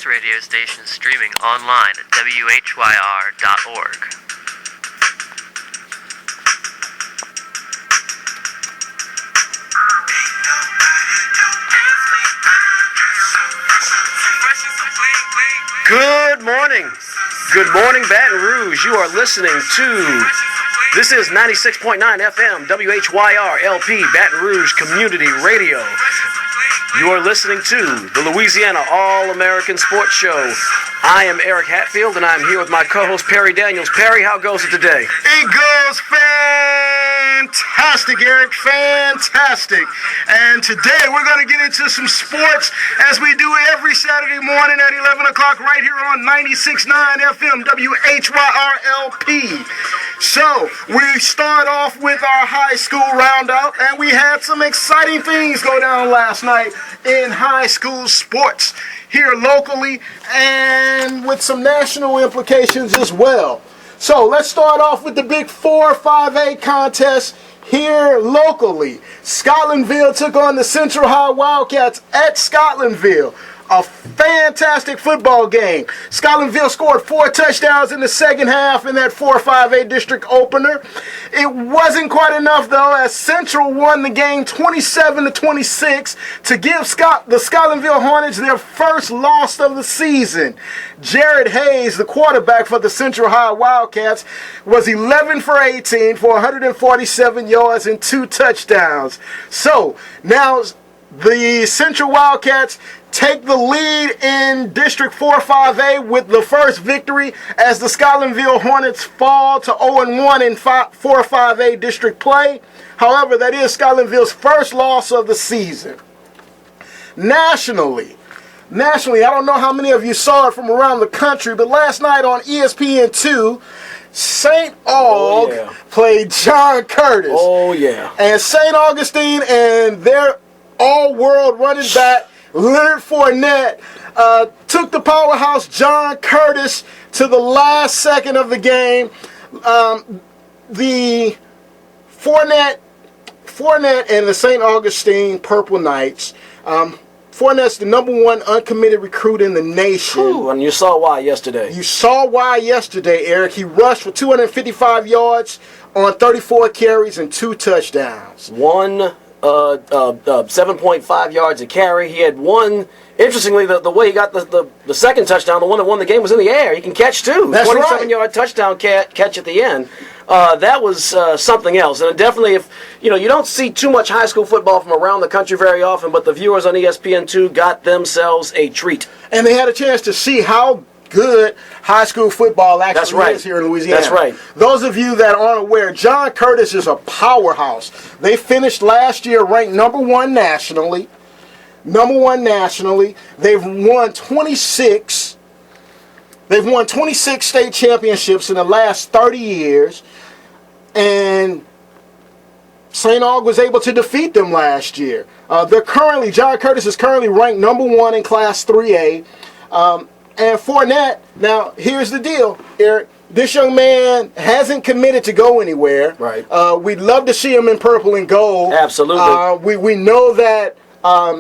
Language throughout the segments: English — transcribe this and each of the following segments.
radio station streaming online at WHYR.org. Good morning. Good morning, Baton Rouge. You are listening to, this is 96.9 FM, WHYR LP, Baton Rouge Community Radio. You are listening to the Louisiana All-American Sports Show. I am Eric Hatfield, and I'm here with my co-host, Perry Daniels. Perry, how goes it today? It goes fantastic, Eric, fantastic. And today we're going to get into some sports as we do every Saturday morning at 11 o'clock right here on 96.9 FM, WHYR-LP. So, we start off with our high school roundup, and we had some exciting things go down last night in high school sports here locally and with some national implications as well. So let's start off with the big 4-5A contest here locally. Scotlandville took on the Central High Wildcats at Scotlandville. A fantastic football game. Scotlandville scored 4 touchdowns in the second half in that 4-5A district opener. It wasn't quite enough though, as Central won the game 27-26 to give the Scotlandville Hornets their first loss of the season. Jared Hayes, the quarterback for the Central High Wildcats, was 11 for 18 for 147 yards and 2 touchdowns. So now the Central Wildcats take the lead in District 4-5A with the first victory as the Scotlandville Hornets fall to 0-1 in 4-5A district play. However, that is Scotlandville's first loss of the season. Nationally, I don't know how many of you saw it from around the country, but last night on ESPN2, St. Aug played John Curtis. Oh, yeah. And St. Augustine and their all-world running back, Leonard Fournette, took the powerhouse John Curtis to the last second of the game. The Fournette and the St. Augustine Purple Knights. Fournette's the #1 uncommitted recruit in the nation. Ooh, and you saw why yesterday. You saw why yesterday, Eric. He rushed for 255 yards on 34 carries and 2 touchdowns. 7.5 yards a carry. He had one. Interestingly, the way he got the second touchdown, the one that won the game, was in the air. He can catch too. That's 27-yard touchdown catch at the end. That was something else. And definitely, if you don't see too much high school football from around the country very often, but the viewers on ESPN2 got themselves a treat. And they had a chance to see how good high school football actually is here in Louisiana. That's right. Those of you that aren't aware, John Curtis is a powerhouse. They finished last year ranked #1 nationally. They've won 26. They've won 26 state championships in the last 30 years. And St. Aug was able to defeat them last year. John Curtis is currently ranked #1 in Class 3A. And Fournette, now here's the deal, Eric. This young man hasn't committed to go anywhere. Right. We'd love to see him in purple and gold. Absolutely. We know that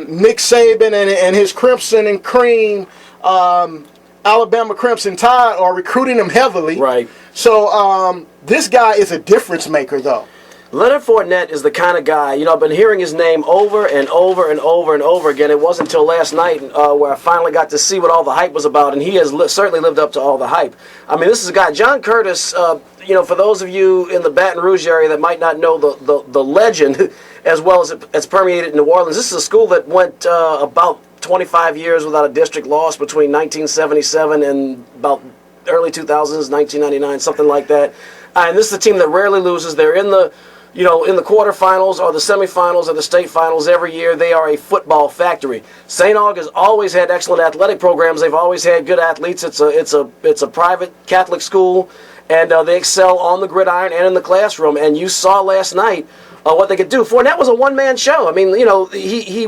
Nick Saban and his Crimson and Cream, Alabama Crimson Tide, are recruiting him heavily. Right. So this guy is a difference maker, though. Leonard Fournette is the kind of guy, I've been hearing his name over and over and over and over again. It wasn't until last night where I finally got to see what all the hype was about, and he has certainly lived up to all the hype. I mean, this is a guy, John Curtis, for those of you in the Baton Rouge area that might not know the legend as well as it's permeated in New Orleans, this is a school that went about 25 years without a district loss between 1977 and about early 2000s, 1999, something like that. And this is a team that rarely loses. They're in the quarterfinals or the semifinals or the state finals every year. They are a football factory. St. Aug has always had excellent athletic programs. They've always had good athletes. It's a private Catholic school, and they excel on the gridiron and in the classroom. And you saw last night what they could do. Fournette was a one-man show. I mean, he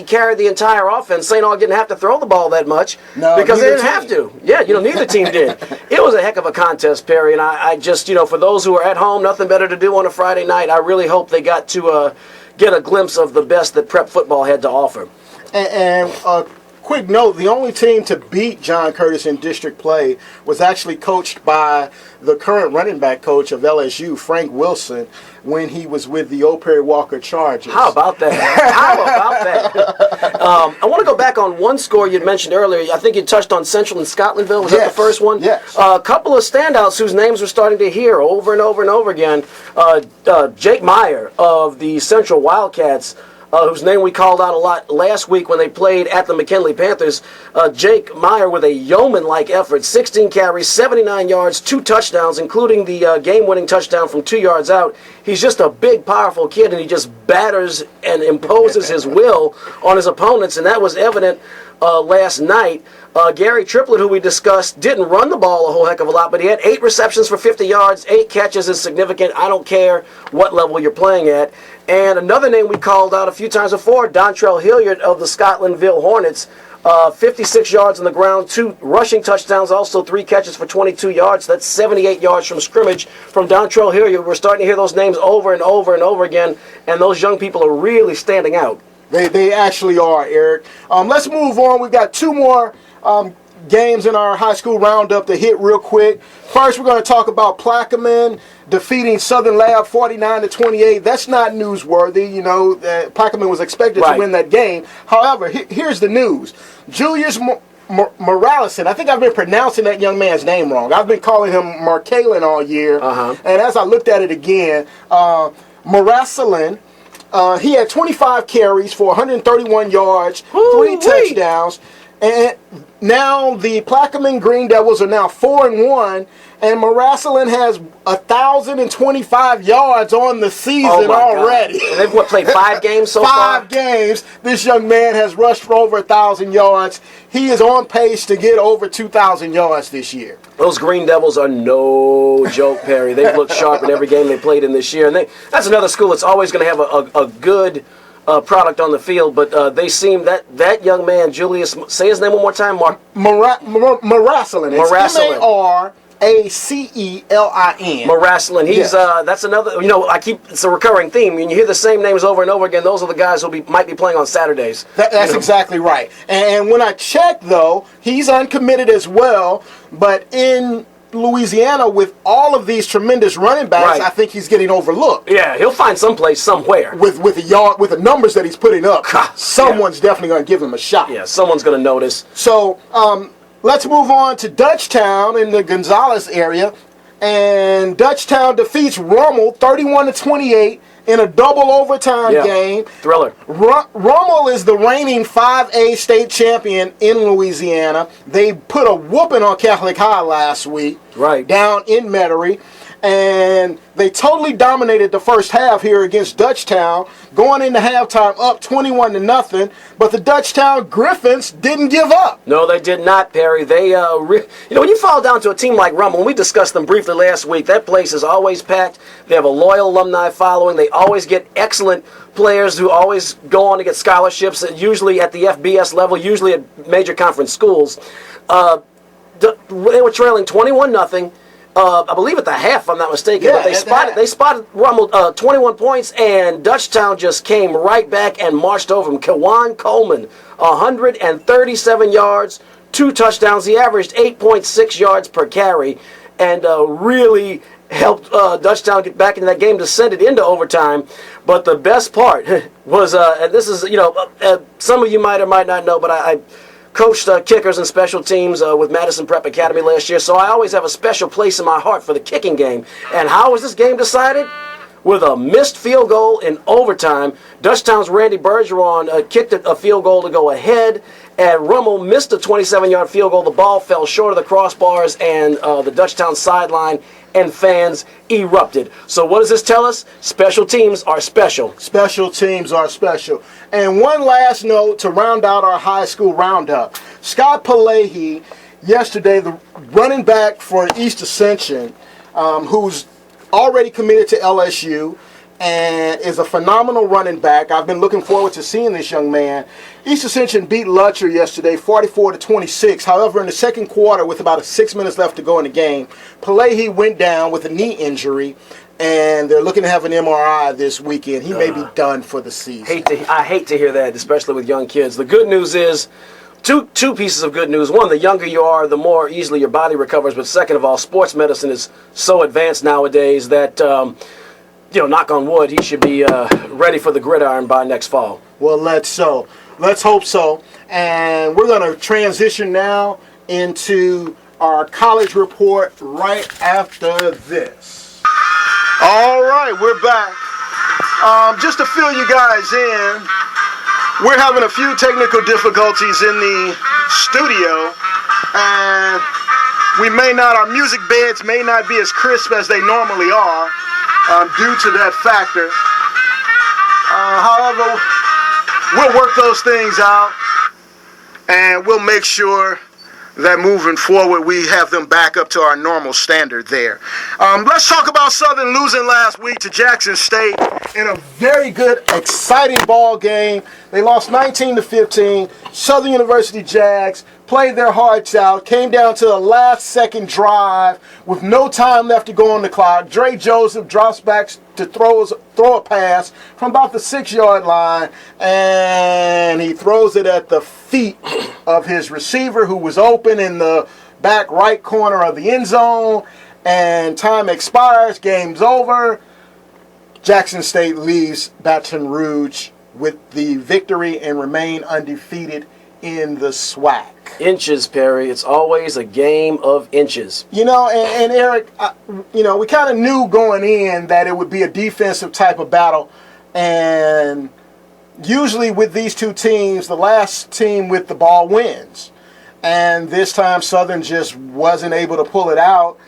carried the entire offense. St. Aug didn't have to throw the ball that much because they didn't have to. Yeah, neither team did. It was a heck of a contest, Perry, and I just, for those who are at home, nothing better to do on a Friday night, I really hope they got to get a glimpse of the best that prep football had to offer. And quick note, the only team to beat John Curtis in district play was actually coached by the current running back coach of LSU, Frank Wilson, when he was with the O. Perry Walker Chargers. How about that? How about that? I want to go back on one score you mentioned earlier. I think you touched on Central and Scotlandville. Was that the first one? Yes. A couple of standouts whose names we're starting to hear over and over and over again. Jake Meyer of the Central Wildcats, whose name we called out a lot last week when they played at the McKinley Panthers. Jake Meyer with a yeoman-like effort, 16 carries, 79 yards, 2 touchdowns, including the game-winning touchdown from 2 yards out. He's just a big, powerful kid, and he just batters and imposes his will on his opponents, and that was evident last night. Gary Triplett, who we discussed, didn't run the ball a whole heck of a lot, but he had 8 receptions for 50 yards, 8 catches is significant. I don't care what level you're playing at. And another name we called out a few times before, Dontrell Hilliard of the Scotlandville Hornets, 56 yards on the ground, 2 rushing touchdowns, also 3 catches for 22 yards. That's 78 yards from scrimmage from Dontrell Hilliard. We're starting to hear those names over and over and over again, and those young people are really standing out. They actually are, Eric. Let's move on. We've got 2 more games in our high school roundup to hit real quick. First, we're going to talk about Plaquemine defeating Southern Lab 49-28. That's not newsworthy. You know, Plaquemine was expected to win that game. However, here's the news. Julius Moraleson, I think I've been pronouncing that young man's name wrong. I've been calling him Markalen all year. And as I looked at it again, Moraleson, he had 25 carries for 131 yards, 3 touchdowns. And now the Plaquemine Green Devils are now 4-1, and Moraleson has 1,025 yards on the season already. And they've played 5 games so far? 5 games. This young man has rushed for over 1,000 yards. He is on pace to get over 2,000 yards this year. Those Green Devils are no joke, Perry. They've looked sharp in every game they played in this year. And that's another school that's always going to have a good product on the field, but they seem that young man, Julius, say his name one more time, Moraleson. Maracelen. Moraleson. He's that's another. You know, it's a recurring theme. When you hear the same names over and over again, those are the guys who might be playing on Saturdays. That's exactly right. And when I checked, though, he's uncommitted as well. But in Louisiana, with all of these tremendous running backs, I think he's getting overlooked. Yeah, he'll find someplace somewhere. With the numbers that he's putting up, someone's definitely going to give him a shot. Yeah, someone's going to notice. So let's move on to Dutchtown in the Gonzales area, and Dutchtown defeats Rummel 31-28 in a double overtime game. Thriller. Rummel is the reigning 5A state champion in Louisiana. They put a whooping on Catholic High last week down in Metairie. And they totally dominated the first half here against Dutchtown, going into halftime up 21-0. But the Dutchtown Griffins didn't give up. No, they did not, Perry. They, when you fall down to a team like Rummel, and we discussed them briefly last week, that place is always packed. They have a loyal alumni following. They always get excellent players who always go on to get scholarships, usually at the FBS level, usually at major conference schools. They were trailing 21-0. I believe at the half, if I'm not mistaken, but they spotted Rummel 21 points, and Dutchtown just came right back and marched over him. Kawan Coleman, 137 yards, 2 touchdowns. He averaged 8.6 yards per carry, and really helped Dutchtown get back into that game to send it into overtime. But the best part was, and this is, some of you might or might not know, but I coached kickers and special teams with Madison Prep Academy last year, so I always have a special place in my heart for the kicking game. And how was this game decided? With a missed field goal in overtime. Dutchtown's Randy Bergeron kicked a field goal to go ahead, and Rummel missed a 27-yard field goal. The ball fell short of the crossbars, and the Dutchtown sideline and fans erupted. So what does this tell us? Special teams are special. Special teams are special. And one last note to round out our high school roundup. Scott Palahi, yesterday, the running back for East Ascension, who's already committed to LSU and is a phenomenal running back. I've been looking forward to seeing this young man. East Ascension beat Lutcher yesterday 44-26. However, in the second quarter, with about 6 minutes left to go in the game, Palahi went down with a knee injury, and they're looking to have an MRI this weekend. He may be done for the season. I hate to hear that, especially with young kids. The good news is two pieces of good news. One, the younger you are, the more easily your body recovers. But second of all, sports medicine is so advanced nowadays that, knock on wood, he should be ready for the gridiron by next fall. Well, let's hope so. And we're going to transition now into our college report right after this. All right, we're back. Just to fill you guys in, we're having a few technical difficulties in the studio, and our music beds may not be as crisp as they normally are due to that factor. However, we'll work those things out, and we'll make sure that moving forward we have them back up to our normal standard there. Let's talk about Southern losing last week to Jackson State in a very good, exciting ball game. They lost 19-15. Southern University Jags played their hearts out, came down to the last second drive with no time left to go on the clock. Dre Joseph drops back to throw a pass from about the 6-yard line, and he throws it at the feet of his receiver, who was open in the back right corner of the end zone, and time expires, game's over. Jackson State leaves Baton Rouge with the victory and remain undefeated in the SWAC. Inches, Perry. It's always a game of inches. And Eric, we kind of knew going in that it would be a defensive type of battle. And usually with these two teams, the last team with the ball wins. And this time Southern just wasn't able to pull it out.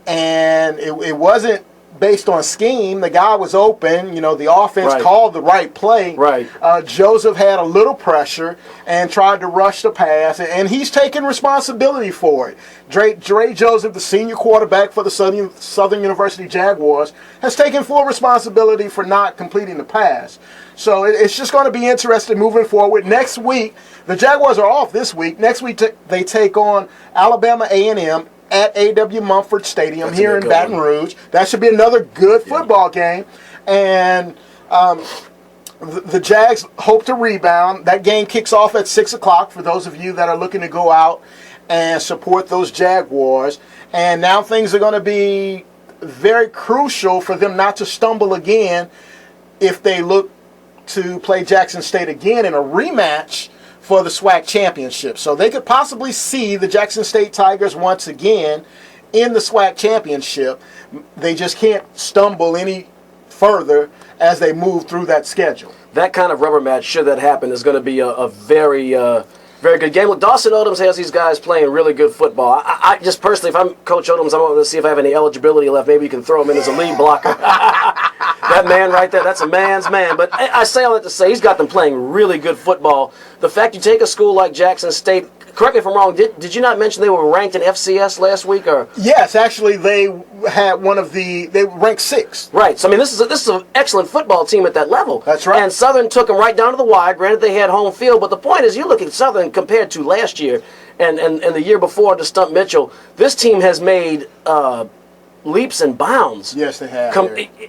And it wasn't based on scheme. The guy was open. The offense called the right play. Right. Joseph had a little pressure and tried to rush the pass, and he's taking responsibility for it. Dre Joseph, the senior quarterback for the Southern University Jaguars, has taken full responsibility for not completing the pass. So it's just going to be interesting moving forward. Next week, the Jaguars are off this week. Next week, they take on Alabama A&M at A.W. Mumford Stadium. That's here in Baton Rouge. That should be another good football game. And the Jags hope to rebound. That game kicks off at 6 o'clock for those of you that are looking to go out and support those Jaguars. And now things are going to be very crucial for them not to stumble again if they look to play Jackson State again in a rematch for the SWAC championship. So they could possibly see the Jackson State Tigers once again in the SWAC championship. They just can't stumble any further as they move through that schedule. That kind of rubber match, should that happen, is going to be a very, very good game. Look, Dawson Odoms has these guys playing really good football. I just personally, if I'm Coach Odoms, I want to see if I have any eligibility left. Maybe you can throw him in as a lead blocker. That man right there, that's a man's man. But I say all that to say he's got them playing really good football. The fact you take a school like Jackson State, correct me if I'm wrong, did you not mention they were ranked in FCS last week? Or yes, actually they had they ranked 6th. Right. So I mean this is an excellent football team at that level. That's right. And Southern took them right down to the wire. Granted they had home field, but the point is you look at Southern compared to last year and the year before to Stump Mitchell, this team has made leaps and bounds. Yes, they have.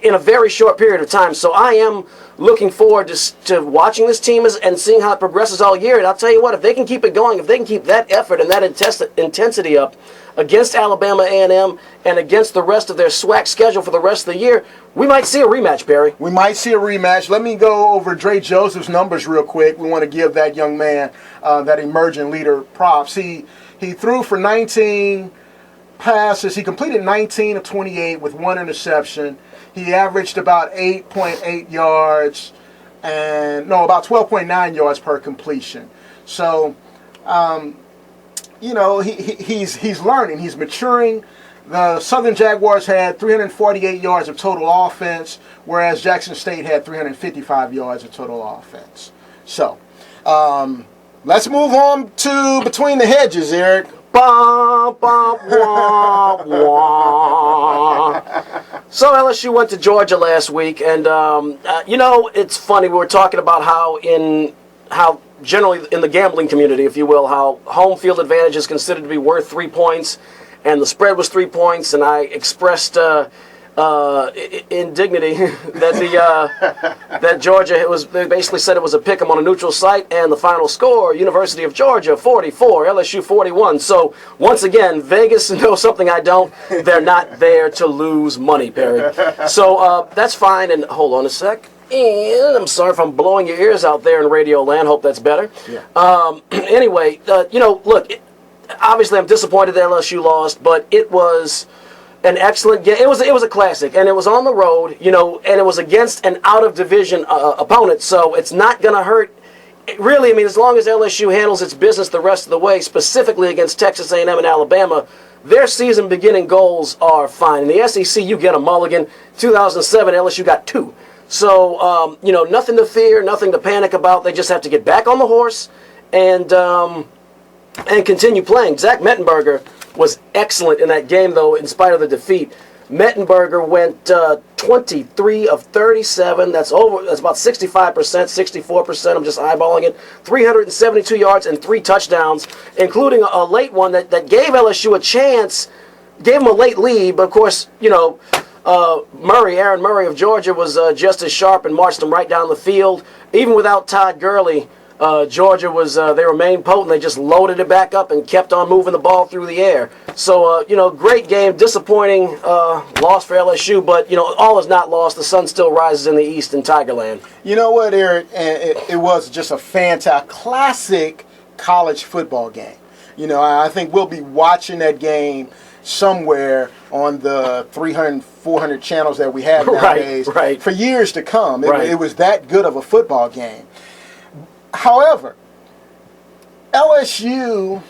In a very short period of time. So I am looking forward to watching this team and seeing how it progresses all year. And I'll tell you what, if they can keep it going, if they can keep that effort and that intensity up against Alabama A&M and against the rest of their SWAC schedule for the rest of the year, we might see a rematch, Perry. We might see a rematch. Let me go over Dre Joseph's numbers real quick. We want to give that young man, that emerging leader, props. He threw for 19 passes. He completed 19 of 28 with 1 interception. He averaged about 8.8 yards about 12.9 yards per completion. So, he's learning. He's maturing. The Southern Jaguars had 348 yards of total offense, whereas Jackson State had 355 yards of total offense. So, let's move on to Between the Hedges, Eric. Bum, bum, wah, wah. So LSU went to Georgia last week, and it's funny. We were talking about how generally in the gambling community, if you will, how home field advantage is considered to be worth 3 points, and the spread was 3 points. And I expressed indignity that Georgia they basically said it was a pick 'em on a neutral site, and the final score: University of Georgia 44, LSU 41. So once again, Vegas knows something I don't. They're not there to lose money, Perry. So that's fine. And hold on a sec. And I'm sorry if I'm blowing your ears out there in Radio Land. Hope that's better. Yeah. Anyway, look. Obviously, I'm disappointed that LSU lost, but it was an excellent game. It was a classic, and it was on the road, and it was against an out-of-division opponent, so it's not going to hurt. Really, I mean, as long as LSU handles its business the rest of the way, specifically against Texas A&M and Alabama, their season-beginning goals are fine. In the SEC, you get a mulligan. 2007, LSU got 2. So, nothing to fear, nothing to panic about. They just have to get back on the horse and continue playing. Zach Mettenberger was excellent in that game, though, in spite of the defeat. Mettenberger went 23 of 37. That's about 65%, 64%. I'm just eyeballing it. 372 yards and 3 touchdowns, including a late one that gave LSU a chance, gave them a late lead. But, of course, Aaron Murray of Georgia was just as sharp and marched them right down the field. Even without Todd Gurley, Georgia they remained potent. They just loaded it back up and kept on moving the ball through the air. So, great game. Disappointing loss for LSU, but, all is not lost. The sun still rises in the east in Tigerland. You know what, Eric? It was just a fantastic, classic college football game. I think we'll be watching that game somewhere on the 300, 400 channels that we have nowadays for years to come. It was that good of a football game. However, LSU,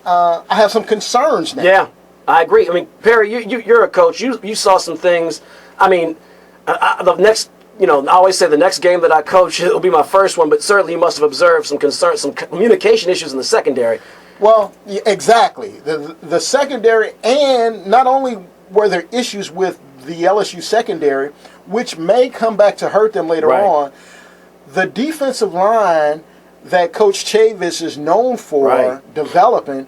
I have some concerns now. Yeah, I agree. I mean, Perry, you're a coach. You saw some things. I mean, the next, I always say the next game that I coach, it'll be my first one, but certainly you must have observed some concerns, some communication issues in the secondary. Well, exactly. The secondary, and not only were there issues with the LSU secondary, which may come back to hurt them later on, the defensive line that Coach Chavis is known for developing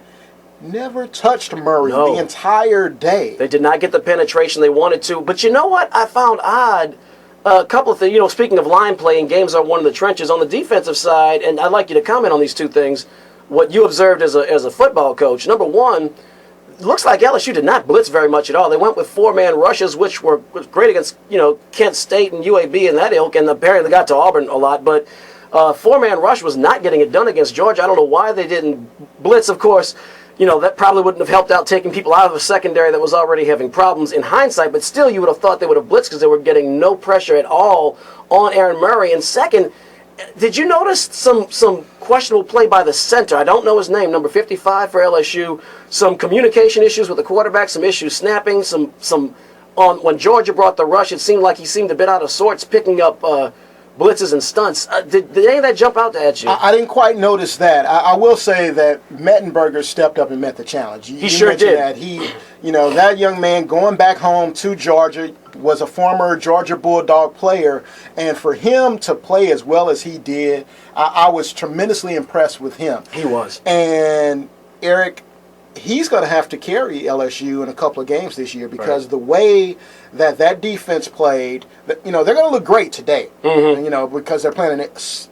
never touched Murray the entire day. They did not get the penetration they wanted to. But you know what I found odd? A couple of things. Speaking of line play and games are one in the trenches, on the defensive side, and I'd like you to comment on these two things, what you observed as a football coach. Number one, it looks like LSU did not blitz very much at all. They went with 4-man rushes, which was great against Kent State and UAB and that ilk, and apparently they got to Auburn a lot, but 4-man rush was not getting it done against Georgia. I don't know why they didn't blitz. Of course, that probably wouldn't have helped out taking people out of a secondary that was already having problems in hindsight, but still you would have thought they would have blitzed because they were getting no pressure at all on Aaron Murray. And second, did you notice some questionable play by the center? I don't know his name, number 55 for LSU. Some communication issues with the quarterback, some issues snapping, when Georgia brought the rush, it seemed like he seemed a bit out of sorts picking up blitzes and stunts. Did any of that jump out at you? I didn't quite notice that. I will say that Mettenberger stepped up and met the challenge. He sure did. That that young man going back home to Georgia was a former Georgia Bulldog player, and for him to play as well as he did, I was tremendously impressed with him. He was. And Eric, he's going to have to carry LSU in a couple of games this year because the way that defense played, they're going to look great today, because they're playing an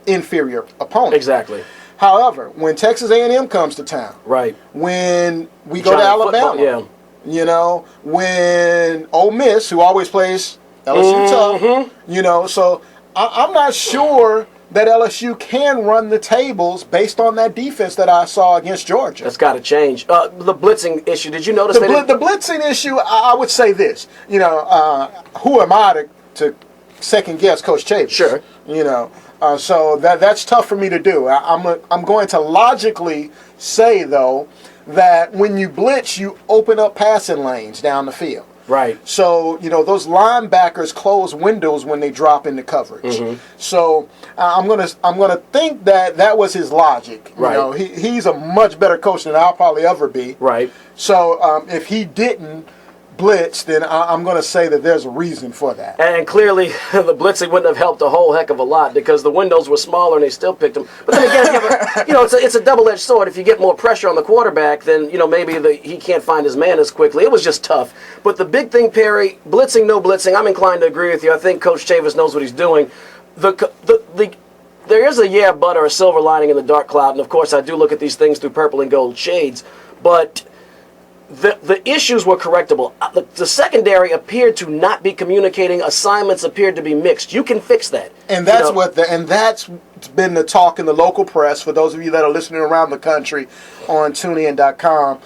inferior opponent. Exactly. However, when Texas A&M comes to town, when we go to Alabama, when Ole Miss, who always plays LSU tough, so I'm not sure that LSU can run the tables based on that defense that I saw against Georgia. That's got to change. The blitzing issue, did you notice the blitzing issue? I would say this. Who am I to second guess Coach Chavis? Sure. So that's tough for me to do. I'm going to logically say though that when you blitz, you open up passing lanes down the field. Right. So, those linebackers close windows when they drop into coverage. So, I'm gonna think that was his logic. Right. He's a much better coach than I'll probably ever be. Right. So, if he didn't blitz, then I'm going to say that there's a reason for that. And clearly, the blitzing wouldn't have helped a whole heck of a lot because the windows were smaller and they still picked them. But then again, it's a double-edged sword. If you get more pressure on the quarterback, then maybe he can't find his man as quickly. It was just tough. But the big thing, Perry, blitzing, no blitzing, I'm inclined to agree with you. I think Coach Chavis knows what he's doing. There is a but or a silver lining in the dark cloud, and of course I do look at these things through purple and gold shades, but the issues were correctable. The secondary appeared to not be communicating. Assignments appeared to be mixed. You can fix that. And that's that's been the talk in the local press. For those of you that are listening around the country on TuneIn.com,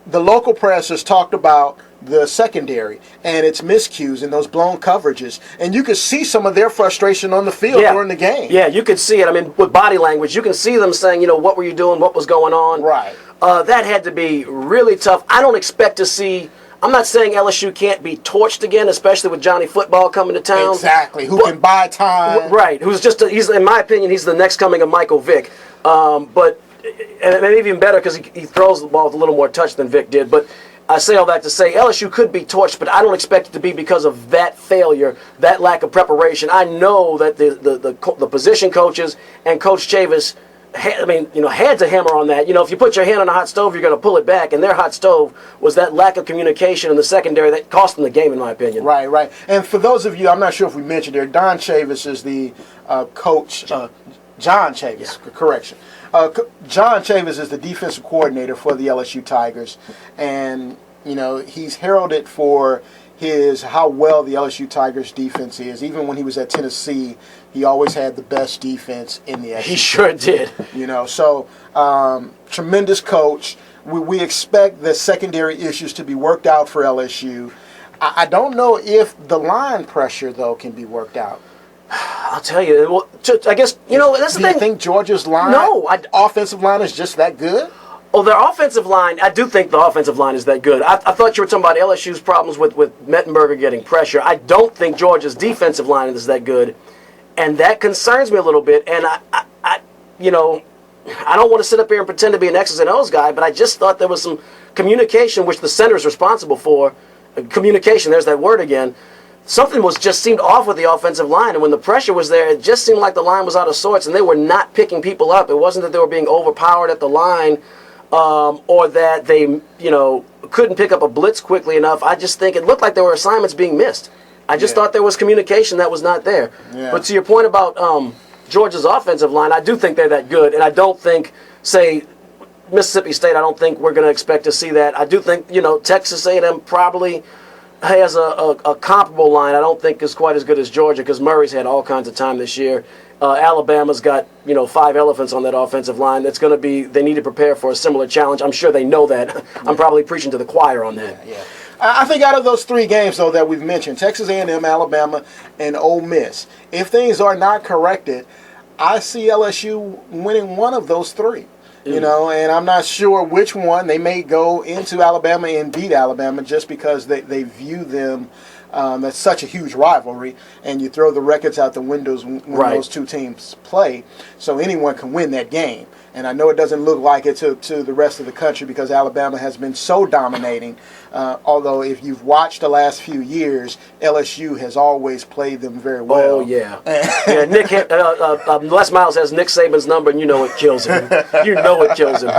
the local press has talked about the secondary and its miscues and those blown coverages, and you could see some of their frustration on the field during the game. Yeah, you could see it. I mean, with body language, you can see them saying, what were you doing? What was going on? Right. That had to be really tough. I don't expect to see. I'm not saying LSU can't be torched again, especially with Johnny Football coming to town. Exactly. Who can buy time? Right. He's in my opinion, he's the next coming of Michael Vick. But and maybe even better because he throws the ball with a little more touch than Vick did. But I say all that to say LSU could be torched, but I don't expect it to be because of that failure, that lack of preparation. I know that the position coaches and Coach Chavis had to hammer on that. If you put your hand on a hot stove, you're going to pull it back, and their hot stove was that lack of communication in the secondary that cost them the game, in my opinion. Right. And for those of you, I'm not sure if we mentioned there, Don Chavis is the coach. John Chavis, correction. John Chavis is the defensive coordinator for the LSU Tigers, and he's heralded for how well the LSU Tigers defense is. Even when he was at Tennessee, he always had the best defense in the SEC. He sure did. So tremendous coach. We expect the secondary issues to be worked out for LSU. I don't know if the line pressure, though, can be worked out. I'll tell you. Well, I guess, that's the thing. Do you think Georgia's offensive line is just that good? Oh, their offensive line, I do think the offensive line is that good. I thought you were talking about LSU's problems with Mettenberger getting pressure. I don't think Georgia's defensive line is that good, and that concerns me a little bit. And I don't want to sit up here and pretend to be an X's and O's guy, but I just thought there was some communication, which the center is responsible for. Communication, there's that word again. Something seemed off with the offensive line, and when the pressure was there, it just seemed like the line was out of sorts, and they were not picking people up. It wasn't that they were being overpowered at the line, or that they, couldn't pick up a blitz quickly enough. I just think it looked like there were assignments being missed. I just thought there was communication that was not there. Yeah. But to your point about Georgia's offensive line, I do think they're that good, and I don't think, say, Mississippi State, I don't think we're going to expect to see that. I do think, Texas A&M probably has a comparable line. I don't think is quite as good as Georgia because Murray's had all kinds of time this year. Alabama's got 5 elephants on that offensive line. That's going to be. They need to prepare for a similar challenge. I'm sure they know that. I'm probably preaching to the choir on that. Yeah. I think out of those 3 games though that we've mentioned, Texas A&M, Alabama, and Ole Miss, if things are not corrected, I see LSU winning one of those 3. And I'm not sure which one. They may go into Alabama and beat Alabama just because they view them as such a huge rivalry, and you throw the records out the windows when those 2 teams play. So anyone can win that game. And I know it doesn't look like it to the rest of the country because Alabama has been so dominating. Although if you've watched the last few years, LSU has always played them very well. Oh, yeah. Nick, Les Miles has Nick Saban's number, and it kills him. It kills him.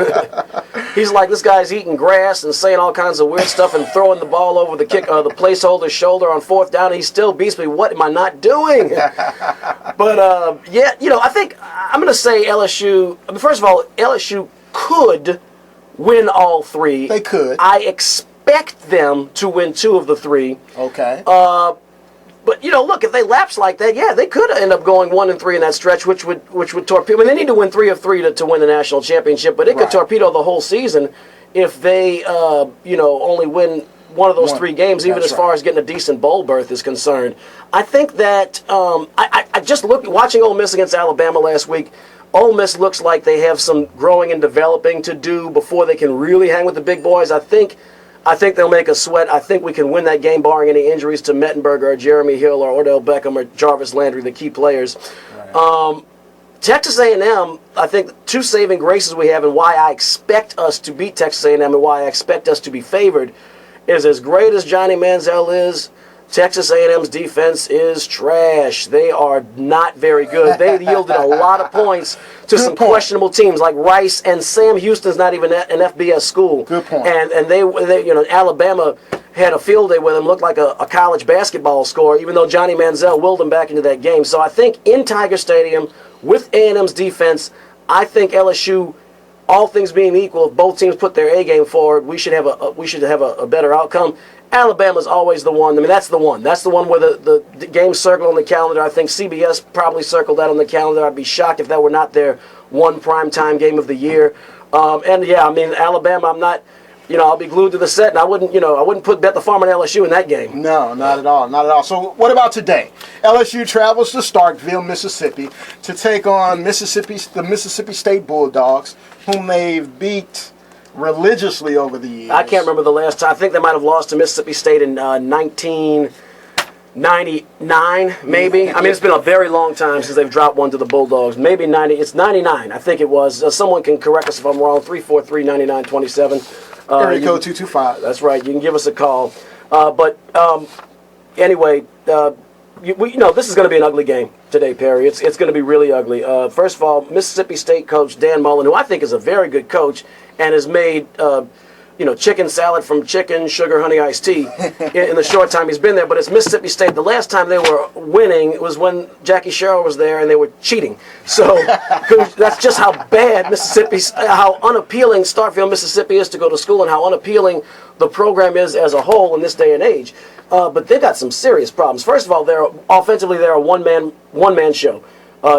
He's like, this guy's eating grass and saying all kinds of weird stuff and throwing the ball over the placeholder's shoulder on 4th down, and he still beats me. What am I not doing? But, I think I'm going to say LSU. First of all, LSU could win all 3. They could. I expect them to win 2 of the 3. Okay. But look, if they lapse like that, they could end up going 1-3 in that stretch, which would torpedo. I mean, they need to win 3 of 3 to win the national championship, but it could torpedo the whole season if they only win one of those 3 games, even as far as getting a decent bowl berth is concerned. I think that I just watching Ole Miss against Alabama last week. Ole Miss looks like they have some growing and developing to do before they can really hang with the big boys. I think they'll make us sweat. I think we can win that game barring any injuries to Mettenberger or Jeremy Hill or Odell Beckham or Jarvis Landry, the key players. Right. Texas A&M, I think 2 saving graces we have and why I expect us to beat Texas A&M and why I expect us to be favored is as great as Johnny Manziel is. Texas A&M's defense is trash. They are not very good. They yielded a lot of points to some questionable teams like Rice, and Sam Houston's not even an FBS school. Good point. And they Alabama had a field day with him, looked like a college basketball score, even though Johnny Manziel willed him back into that game. So I think in Tiger Stadium, with A&M's defense, I think LSU, all things being equal, if both teams put their A game forward, we should have a better outcome. Alabama's always the one. I mean, that's the one. That's the one where the game's circled on the calendar. I think CBS probably circled that on the calendar. I'd be shocked if that were not their one primetime game of the year. And yeah, I mean, Alabama, I'm not, I'll be glued to the set, and I wouldn't put bet the farm on LSU in that game. No, not at all. Not at all. So what about today? LSU travels to Starkville, Mississippi to take on the Mississippi State Bulldogs, whom they've beat religiously over the years. I can't remember the last time. I think they might have lost to Mississippi State in 1999, maybe. I mean, it's been a very long time since they've dropped one to the Bulldogs. Maybe 90. It's 99, I think it was. Someone can correct us if I'm wrong. 343-9927. Area code 225. That's right. You can give us a call. Anyway, this is going to be an ugly game today, Perry. It's going to be really ugly. First of all, Mississippi State coach Dan Mullen, who I think is a very good coach and has made chicken salad from chicken, sugar, honey, iced tea in the short time he's been there. But it's Mississippi State. The last time they were winning was when Jackie Sherrill was there and they were cheating. So that's just how bad how unappealing Starkville, Mississippi is to go to school, and how unappealing the program is as a whole in this day and age. But they've got some serious problems. First of all, they're a one-man show.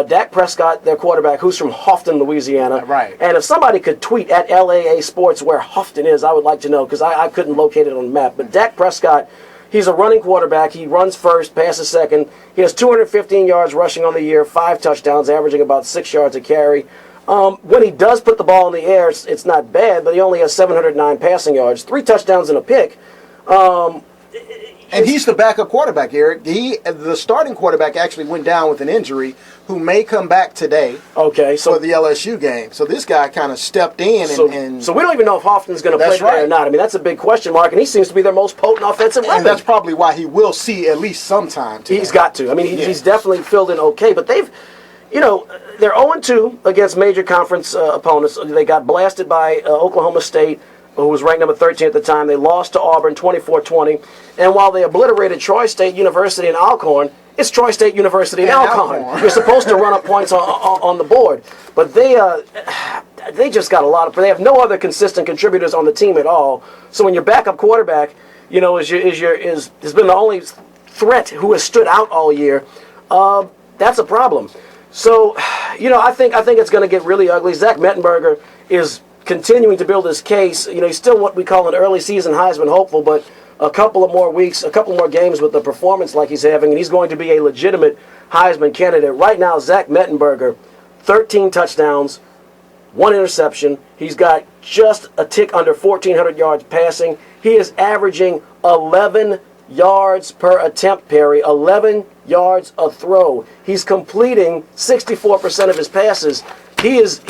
Dak Prescott, their quarterback, who's from Houghton, Louisiana. Right. And if somebody could tweet at LAA Sports where Houghton is, I would like to know, because I couldn't locate it on the map. But Dak Prescott, he's a running quarterback. He runs first, passes second. He has 215 yards rushing on the year, 5 touchdowns, averaging about 6 yards a carry. When he does put the ball in the air, it's not bad, but he only has 709 passing yards, 3 touchdowns and a pick. And he's the backup quarterback, Eric. The starting quarterback actually went down with an injury, who may come back today. Okay, for the LSU game. So this guy kind of stepped in, so we don't even know if Houghton's going to play today or not. I mean, that's a big question mark, and he seems to be their most potent offensive weapon. And that's probably why he will see at least some time today. He's got to. I mean, he's definitely filled in okay, but they're 0-2 against major conference opponents. They got blasted by Oklahoma State, who was ranked number 13 at the time. They lost to Auburn 24-20. And while they obliterated Troy State University in Alcorn, it's Troy State University in Alcorn. You're supposed to run up points on the board. But they just got a lot of... They have no other consistent contributors on the team at all. So when your backup quarterback, has been the only threat who has stood out all year, that's a problem. So, I think it's going to get really ugly. Zach Mettenberger is continuing to build his case. He's still what we call an early season Heisman hopeful, but a couple more games with the performance like he's having, and he's going to be a legitimate Heisman candidate. Right now, Zach Mettenberger, 13 touchdowns, 1 interception. He's got just a tick under 1,400 yards passing. He is averaging 11 yards per attempt, Perry. 11 yards a throw. He's completing 64% of his passes. He is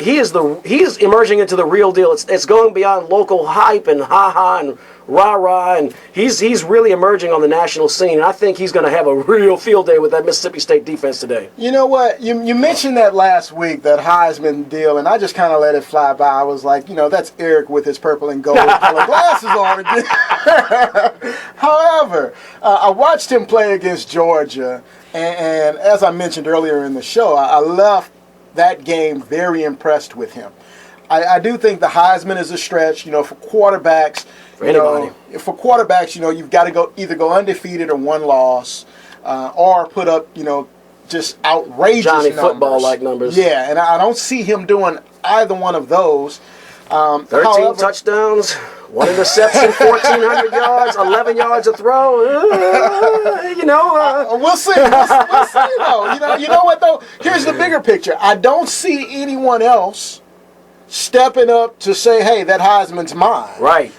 emerging into the real deal. It's going beyond local hype and ha-ha and rah-rah, and he's really emerging on the national scene, and I think he's going to have a real field day with that Mississippi State defense today. You know what? You mentioned that last week, that Heisman deal, and I just kind of let it fly by. I was like, that's Eric with his purple and gold colored glasses on again. However, I watched him play against Georgia, and as I mentioned earlier in the show, I left that game very impressed with him. I do think the Heisman is a stretch, for quarterbacks. For quarterbacks, you've got to either go undefeated or 1 loss, or put up, just outrageous Johnny numbers. Football-like numbers. Yeah, and I don't see him doing either one of those. 13 touchdowns, 1 interception, 1,400 yards, 11 yards a throw. We'll see. We'll see, though. You know what, though? Here's the bigger picture. I don't see anyone else stepping up to say, hey, that Heisman's mine. Right.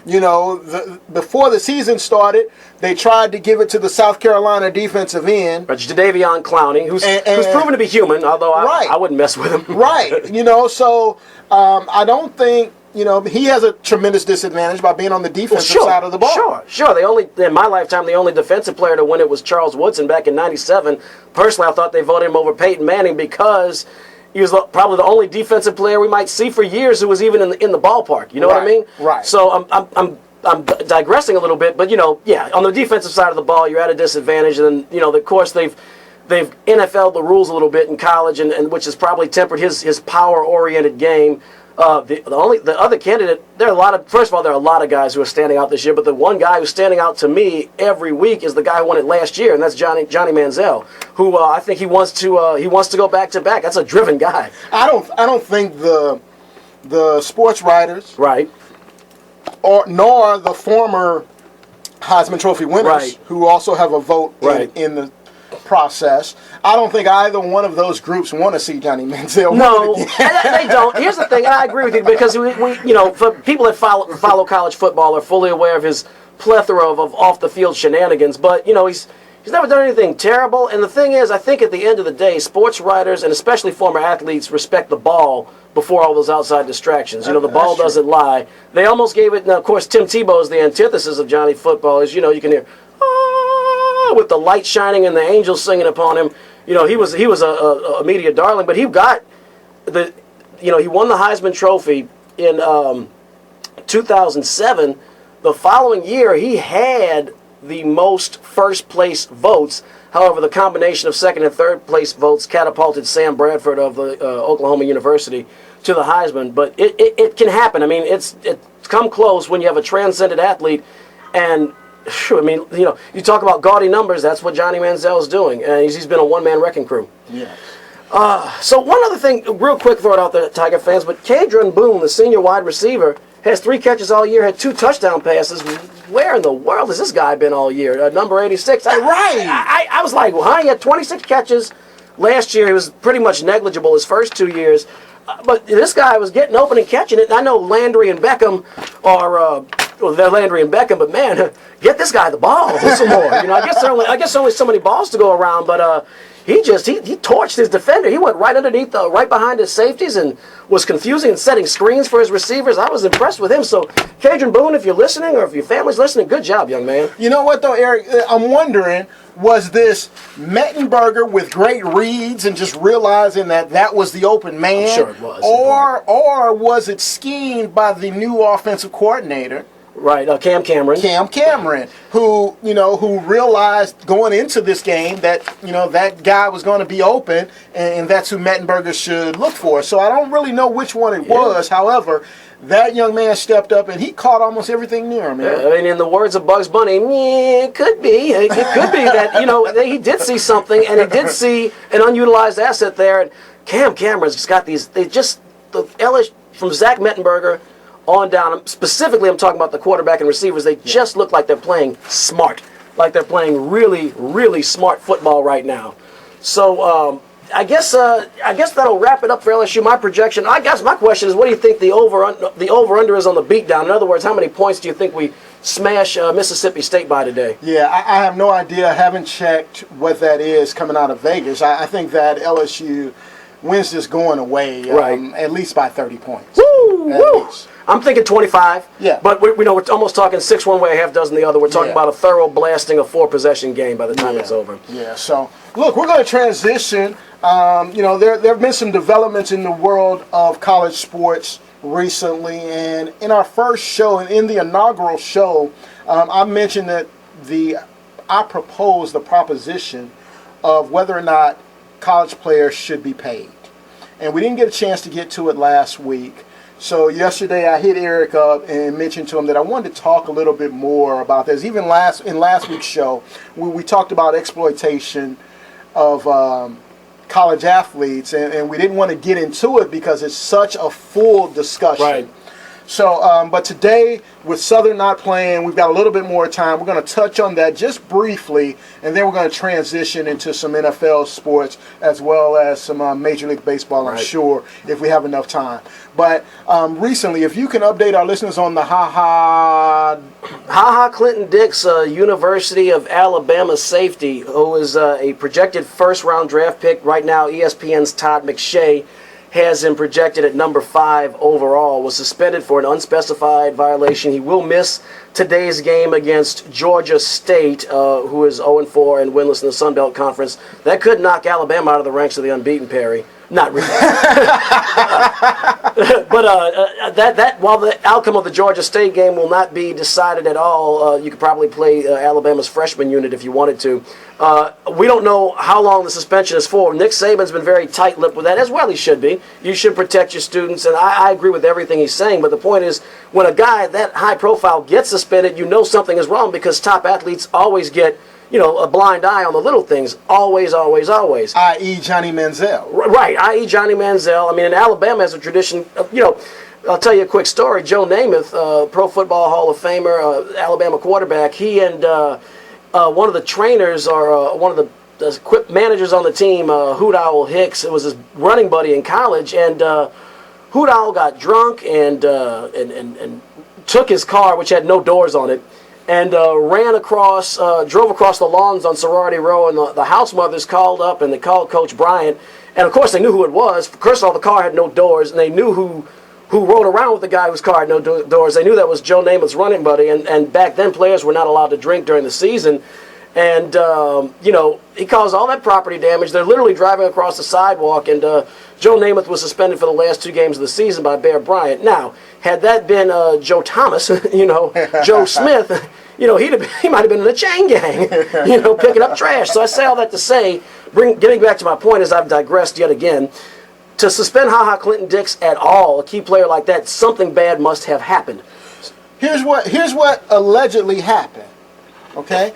Before the season started, they tried to give it to the South Carolina defensive end. Jadeveon Clowney, who's proven to be human, although I wouldn't mess with him. Right. So I don't think, he has a tremendous disadvantage by being on the defensive side of the ball. Sure. In my lifetime, the only defensive player to win it was Charles Woodson back in '97. Personally, I thought they voted him over Peyton Manning because he was probably the only defensive player we might see for years who was even in the ballpark. You know what I mean? Right. So I'm digressing a little bit, but on the defensive side of the ball, you're at a disadvantage, and then of course they've NFL'd the rules a little bit in college, and which has probably tempered his power-oriented game. The other candidate, first of all, there are a lot of guys who are standing out this year, but the one guy who's standing out to me every week is the guy who won it last year, and that's Johnny Manziel, who I think he wants to go back to back. That's a driven guy. I don't think the sports writers, right, nor the former Heisman Trophy winners, right, who also have a vote right, in the process. I don't think either one of those groups want to see Johnny Manziel. No, they don't. Here's the thing, and I agree with you, because we for people that follow college football are fully aware of his plethora of off the field shenanigans. But he's never done anything terrible. And the thing is, I think at the end of the day, sports writers and especially former athletes respect the ball before all those outside distractions. The ball doesn't lie. They almost gave it. Now, of course, Tim Tebow is the antithesis of Johnny football. As you can hear, with the light shining and the angels singing upon him. He was a media darling, but he got he won the Heisman Trophy in 2007. The following year, he had the most first place votes. However, the combination of second and third place votes catapulted Sam Bradford of the Oklahoma University to the Heisman. But it can happen. I mean, it's come close when you have a transcendent athlete. And you talk about gaudy numbers. That's what Johnny Manziel is doing, and he's been a one-man wrecking crew. Yeah. So one other thing, real quick, throw it out there, Tiger fans. But Kadron Boone, the senior wide receiver, has 3 catches all year, had 2 touchdown passes. Where in the world has this guy been all year? Number 86. I was like, well, he had 26 catches last year. He was pretty much negligible his first 2 years. But this guy was getting open and catching it. I know Landry and Beckham are, they're Landry and Beckham, but man, get this guy the ball some more. I guess only so many balls to go around, but he torched his defender. He went right right behind his safeties and was confusing and setting screens for his receivers. I was impressed with him. So, Kadron Boone, if you're listening or if your family's listening, good job, young man. You know what, though, Eric? I'm wondering, was this Mettenberger with great reads and just realizing that was the open man? I'm sure it was. Or was it schemed by the new offensive coordinator? Right, Cam Cameron. Who realized going into this game that, that guy was going to be open, and that's who Mettenberger should look for. So I don't really know which one it was. However, that young man stepped up, and he caught almost everything near him. I mean, in the words of Bugs Bunny, it could be. It could be that, he did see something, and he did see an unutilized asset there. And Cam Cameron's just got these, the LSU, from Zach Mettenberger on down, specifically I'm talking about the quarterback and receivers, they just look like they're playing smart. Like they're playing really, really smart football right now. So I guess that'll wrap it up for LSU. My projection, I guess my question is, what do you think the over-under is on the beatdown? In other words, how many points do you think we smash Mississippi State by today? Yeah, I have no idea. I haven't checked what that is coming out of Vegas. I think that LSU wins this going away, at least by 30 points. Woo! I'm thinking 25. Yeah. But we're almost talking 6 one way, half dozen the other. We're talking about a thorough blasting of 4-possession game by the time it's over. Yeah. So look, we're going to transition. There have been some developments in the world of college sports recently, and in our first show, in the inaugural show, I mentioned that I proposed the proposition of whether or not college players should be paid, and we didn't get a chance to get to it last week. So yesterday I hit Eric up and mentioned to him that I wanted to talk a little bit more about this. Even in last week's show, we talked about exploitation of college athletes, and we didn't want to get into it because it's such a full discussion. Right. So, but today, with Southern not playing, we've got a little bit more time. We're going to touch on that just briefly, and then we're going to transition into some NFL sports as well as some Major League Baseball, I'm sure, if we have enough time. But recently, if you can update our listeners on the Ha Ha Clinton-Dix, University of Alabama safety, who is a projected first-round draft pick right now, ESPN's Todd McShay, has him projected at number 5 overall, was suspended for an unspecified violation. He will miss today's game against Georgia State, who is 0-4 and winless in the Sun Belt Conference. That could knock Alabama out of the ranks of the unbeaten, Perry. Not really. But that while the outcome of the Georgia State game will not be decided at all, you could probably play Alabama's freshman unit if you wanted to. We don't know how long the suspension is for. Nick Saban's been very tight-lipped with that, as well he should be. You should protect your students, and I agree with everything he's saying, but the point is, when a guy that high-profile gets suspended, you know something is wrong, because top athletes always get, a blind eye on the little things. Always, always, always. I.e. Johnny Manziel. Right, i.e. Johnny Manziel. I mean, in Alabama has a tradition of, I'll tell you a quick story. Joe Namath, Pro Football Hall of Famer, Alabama quarterback, he and one of the trainers, or one of the managers on the team, Hoot Owl Hicks, it was his running buddy in college, and Hoot Owl got drunk and took his car, which had no doors on it, and drove across the lawns on Sorority Row, and the house mothers called up, and they called Coach Bryant, and of course they knew who it was. First of all, the car had no doors, and they knew who rode around with the guy whose car had no doors. They knew that was Joe Namath's running buddy, and back then players were not allowed to drink during the season, and he caused all that property damage. They're literally driving across the sidewalk, and Joe Namath was suspended for the last 2 games of the season by Bear Bryant. Now, had that been Joe Thomas, Joe Smith, he might have been in a chain gang, picking up trash. So I say all that to say, getting back to my point, as I've digressed yet again, to suspend HaHa Clinton Dix at all, a key player like that, something bad must have happened. Here's what allegedly happened. Okay,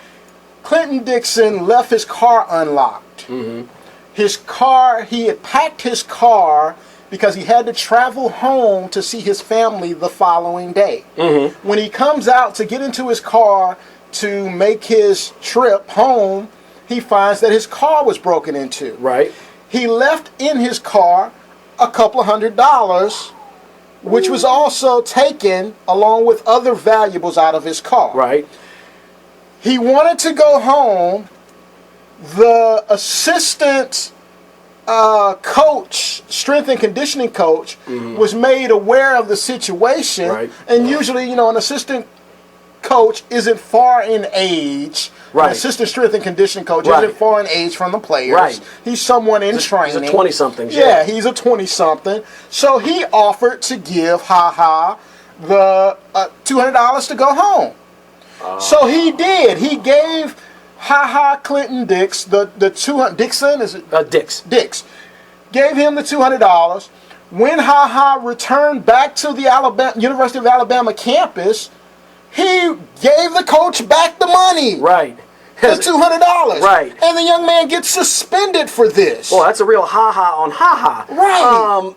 Clinton Dixon left his car unlocked. Mm-hmm. He had packed his car because he had to travel home to see his family the following day. Mm-hmm. When he comes out to get into his car to make his trip home, he finds that his car was broken into. Right. He left in his car a couple of $100, which was also taken along with other valuables out of his car. Right. He wanted to go home. The assistant coach, strength and conditioning coach, mm-hmm. was made aware of the situation. Right. And usually, an assistant coach isn't far in age. Right. An assistant strength and conditioning coach isn't far in age from the players. Right. He's someone in training. He's a 20-something. Yeah, he's a 20-something. So he offered to give HaHa the $200 to go home. So he did. He gave HaHa Clinton Dix the $200. Dixon, is it? Dix gave him the $200. When HaHa returned back to the University of Alabama campus, he gave the coach back the money. Right. The $200. Right. And the young man gets suspended for this. Well, that's a real HaHa on HaHa. Right.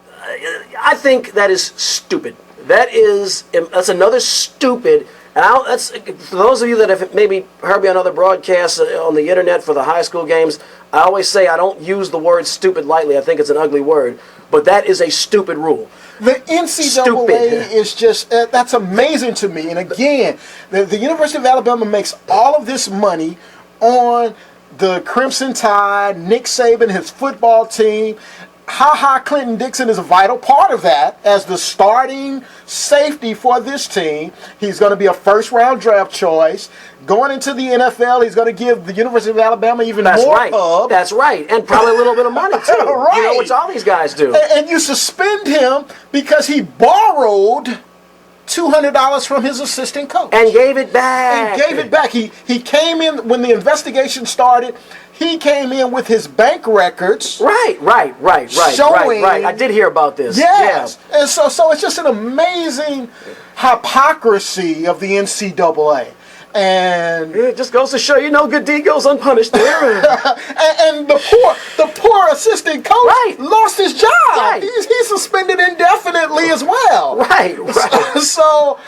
I think that is stupid. That's another stupid. And that's for those of you that have maybe heard me on other broadcasts on the internet for the high school games. I always say I don't use the word stupid lightly. I think it's an ugly word, but that is a stupid rule. The NCAA is just, that's amazing to me. And again, the University of Alabama makes all of this money on the Crimson Tide, Nick Saban, his football team. HaHa Clinton Dixon is a vital part of that as the starting safety for this team. He's going to be a first-round draft choice. Going into the NFL, he's going to give the University of Alabama even more pub. That's right. And probably a little bit of money, too. Right. Which all these guys do. And you suspend him because he borrowed $200 from his assistant coach. And gave it back. He came in when the investigation started. He came in with his bank records. Right. Showing, right. I did hear about this. Yes. Yeah. And so it's just an amazing hypocrisy of the NCAA. And it just goes to show no good deed goes unpunished there. and the poor assistant coach lost his job. Right. He's suspended indefinitely as well. Right. So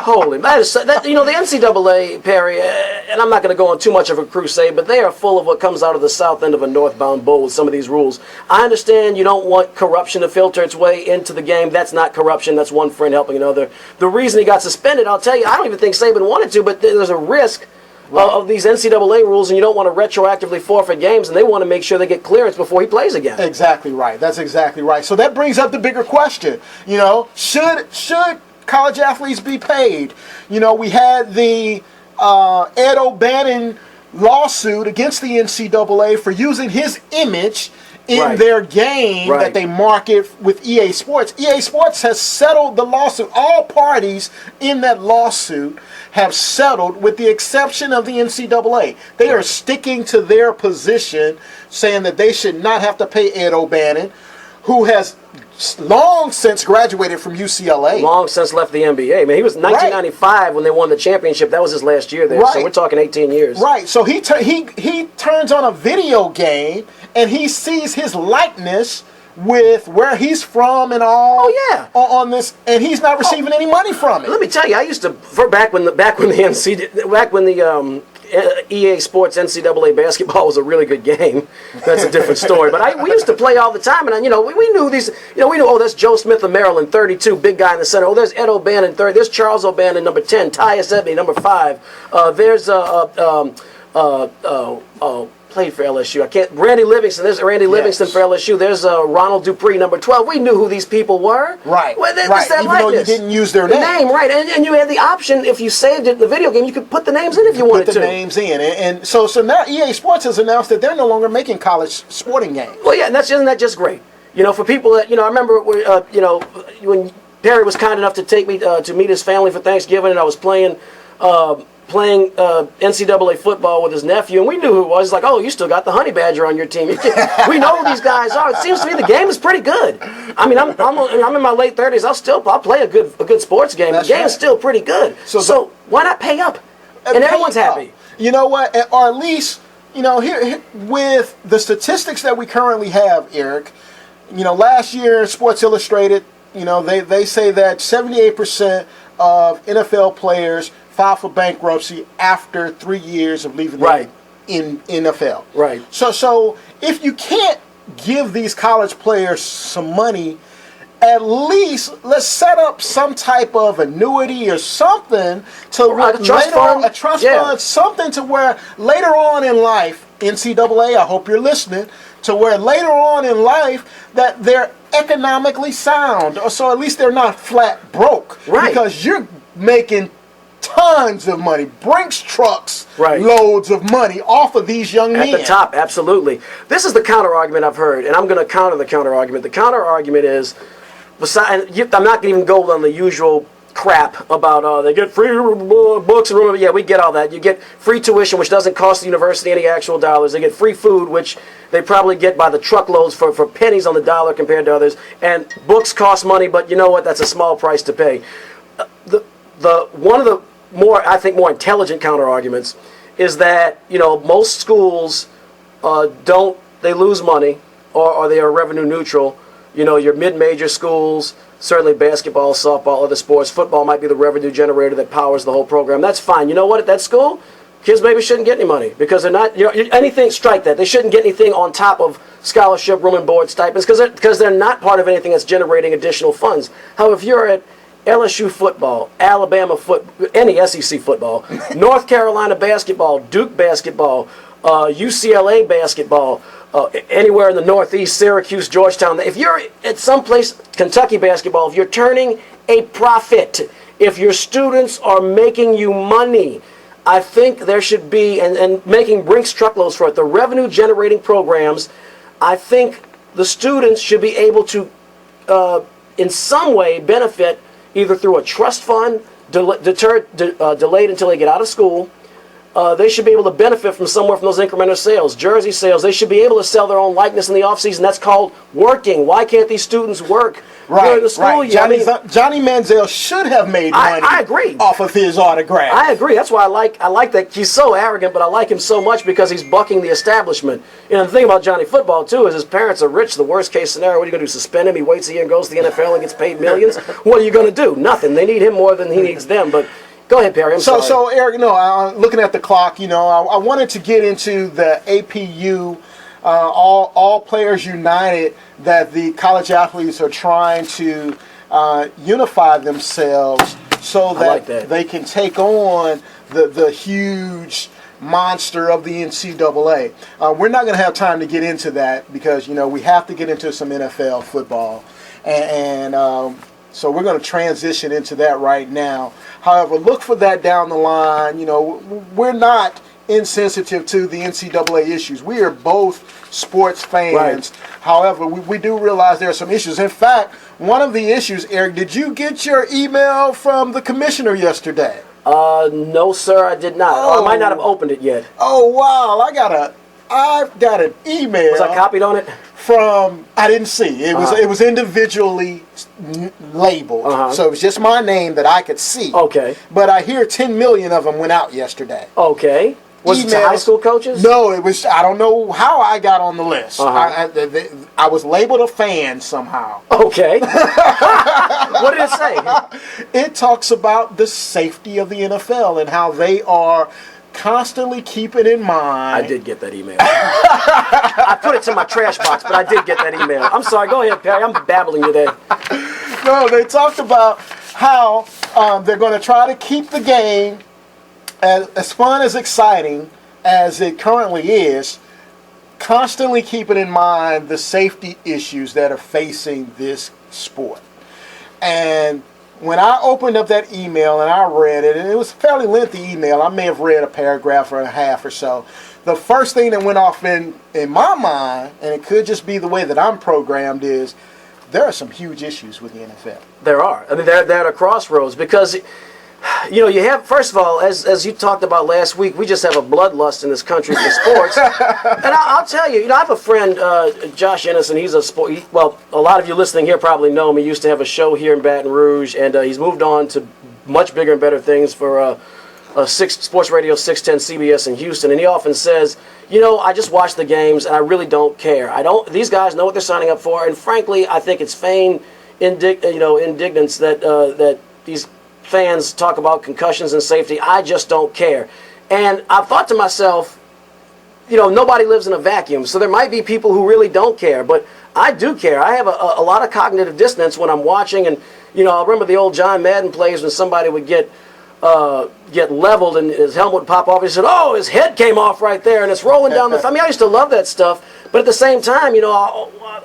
holy, the NCAA, Perry, and I'm not going to go on too much of a crusade, but they are full of what comes out of the south end of a northbound bull with some of these rules. I understand you don't want corruption to filter its way into the game. That's not corruption. That's one friend helping another. The reason he got suspended, I'll tell you, I don't even think Saban wanted to, but there's a risk of these NCAA rules, and you don't want to retroactively forfeit games, and they want to make sure they get clearance before he plays again. Exactly right. That's exactly right. So that brings up the bigger question. You know, should college athletes be paid? You know, we had the Ed O'Bannon lawsuit against the NCAA for using his image in their game that they market with EA Sports. EA Sports has settled the lawsuit. All parties in that lawsuit have settled with the exception of the NCAA. They are sticking to their position, saying that they should not have to pay Ed O'Bannon, who has long since graduated from UCLA. Long since left the NBA. I mean, he was 1995 when they won the championship. That was his last year there. So we're talking 18 years. Right. So he turns on a video game and he sees his likeness with where he's from and all. Oh yeah. On this, and he's not receiving any money from it. Let me tell you, I used to back when the EA Sports NCAA basketball was a really good game. That's a different story. But we used to play all the time, and we knew these. We knew. Oh, that's Joe Smith of Maryland, 32, big guy in the center. Oh, there's Ed O'Bannon, 30. There's Charles O'Bannon, number 10. Tyus Edney, number 5. There's played for LSU. Randy Livingston. There's Randy Livingston for LSU. There's Ronald Dupree, number 12. We knew who these people were. Right. Well, Even though you didn't use their name. Right. And you had the option, if you saved it in the video game, you could put the names in if you wanted to. Put the names in. And so now EA Sports has announced that they're no longer making college sporting games. Well, yeah, and isn't that just great? For people that, I remember, when Perry was kind enough to take me to meet his family for Thanksgiving, and I was playing NCAA football with his nephew, and we knew who it was. Like, oh, you still got the Honey Badger on your team. We know who these guys are. It seems to me the game is pretty good. I mean, I'm in my late 30s. I'll play a good sports game. The game's still pretty good. So why not pay up? And everyone's happy. You know what? Or at least, here with the statistics that we currently have, Eric. Last year, Sports Illustrated, they say that 78% of NFL players file for bankruptcy after 3 years of leaving in NFL. Right. So if you can't give these college players some money, at least let's set up some type of annuity or something to a trust fund, something to where later on in life, NCAA, I hope you're listening, to where later on in life that they're economically sound, or so at least they're not flat broke. Right. Because you're making tons of money, Brinks trucks, loads of money off of these young men. At the top, absolutely. This is the counter-argument I've heard, and I'm going to counter the counter-argument. The counter-argument is, I'm not going to even go on the usual crap about they get free books and room. Yeah, we get all that. You get free tuition, which doesn't cost the university any actual dollars. They get free food, which they probably get by the truckloads for pennies on the dollar compared to others. And books cost money, but you know what? That's a small price to pay. One of the more intelligent counter arguments is that most schools they lose money or they are revenue neutral. Your mid-major schools, certainly basketball, softball, other sports, football might be the revenue generator that powers the whole program. That's fine. You know what? At that school, kids maybe shouldn't get any money because they're not. Anything. Strike that. They shouldn't get anything on top of scholarship, room and board stipends because they're not part of anything that's generating additional funds. However, if you're at LSU football, Alabama football, any SEC football, North Carolina basketball, Duke basketball, UCLA basketball, anywhere in the Northeast, Syracuse, Georgetown. If you're at some place, Kentucky basketball, if you're turning a profit, if your students are making you money, I think there should be, and making Brinks truckloads for it, the revenue generating programs, I think the students should be able to, in some way, benefit either through a trust fund, delayed until they get out of school. They should be able to benefit from somewhere from those incremental sales, jersey sales. They should be able to sell their own likeness in the offseason. That's called working. Why can't these students work during the school year? Johnny Manziel should have made money. I agree. Off of his autograph. I agree. That's why I like that. He's so arrogant, but I like him so much because he's bucking the establishment. The thing about Johnny Football, too, is his parents are rich. The worst case scenario, what are you going to do, suspend him? He waits a year and goes to the NFL and gets paid millions? What are you going to do? Nothing. They need him more than he needs them, but... Go ahead, Perry. I'm sorry. So Eric, looking at the clock, I wanted to get into the APU, all Players United, that the college athletes are trying to unify themselves so that they can take on the huge monster of the NCAA. We're not going to have time to get into that because, we have to get into some NFL football. And so we're going to transition into that right now. However, look for that down the line. We're not insensitive to the NCAA issues. We are both sports fans. Right. However, we do realize there are some issues. In fact, one of the issues, Eric, did you get your email from the commissioner yesterday? No, sir, I did not. I might not have opened it yet. Oh, wow. I've got an email. Was I copied on it? I didn't see. It was individually labeled. So it was just my name that I could see. Okay. But I hear 10 million of them went out yesterday. Okay. Was it to high school coaches? No, it was. I don't know how I got on the list. I was labeled a fan somehow. Okay. What did it say? It talks about the safety of the NFL and how they are constantly keeping in mind. I did get that email. I put it to my trash box, but I did get that email. I'm sorry. Go ahead, Perry. I'm babbling today. No, they talked about how they're going to try to keep the game as fun, as exciting as it currently is, constantly keeping in mind the safety issues that are facing this sport. And when I opened up that email and I read it, and it was a fairly lengthy email, I may have read a paragraph or a half or so, the first thing that went off in my mind, and it could just be the way that I'm programmed, is there are some huge issues with the NFL. There are. I mean, they're at a crossroads because, you have, first of all, as you talked about last week, we just have a bloodlust in this country for sports. And I'll tell you, I have a friend, Josh Innocent. He's a a lot of you listening here probably know him. He used to have a show here in Baton Rouge, and he's moved on to much bigger and better things for Sports Radio 610 CBS in Houston. And he often says, I just watch the games and I really don't care. These guys know what they're signing up for, and frankly, I think it's feigned indignance that these fans talk about concussions and safety. I just don't care. And I've thought to myself, nobody lives in a vacuum, so there might be people who really don't care, but I do care. I have a lot of cognitive dissonance when I'm watching, and I remember the old John Madden plays when somebody would get leveled and his helmet would pop off. He said, "Oh, his head came off right there, and it's rolling down the." I used to love that stuff, but at the same time,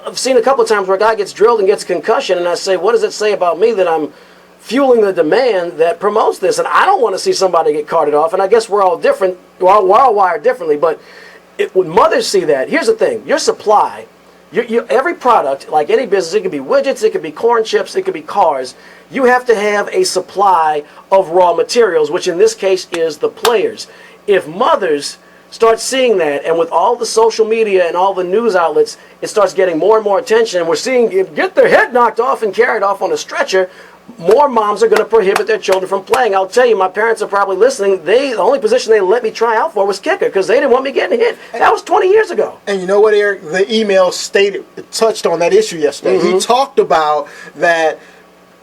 I've seen a couple of times where a guy gets drilled and gets a concussion, and I say, what does it say about me that I'm fueling the demand that promotes this? And I don't want to see somebody get carted off. And I guess we're all different. We're all wired differently. But when mothers see that, here's the thing: your supply, every product, like any business, it could be widgets, it could be corn chips, it could be cars. You have to have a supply of raw materials, which in this case is the players. If mothers start seeing that, and with all the social media and all the news outlets, it starts getting more and more attention, and we're seeing get their head knocked off and carried off on a stretcher, more moms are going to prohibit their children from playing. I'll tell you, my parents are probably listening. The only position they let me try out for was kicker because they didn't want me getting hit. That was 20 years ago. And you know what, Eric? The email touched on that issue yesterday. Mm-hmm. He talked about that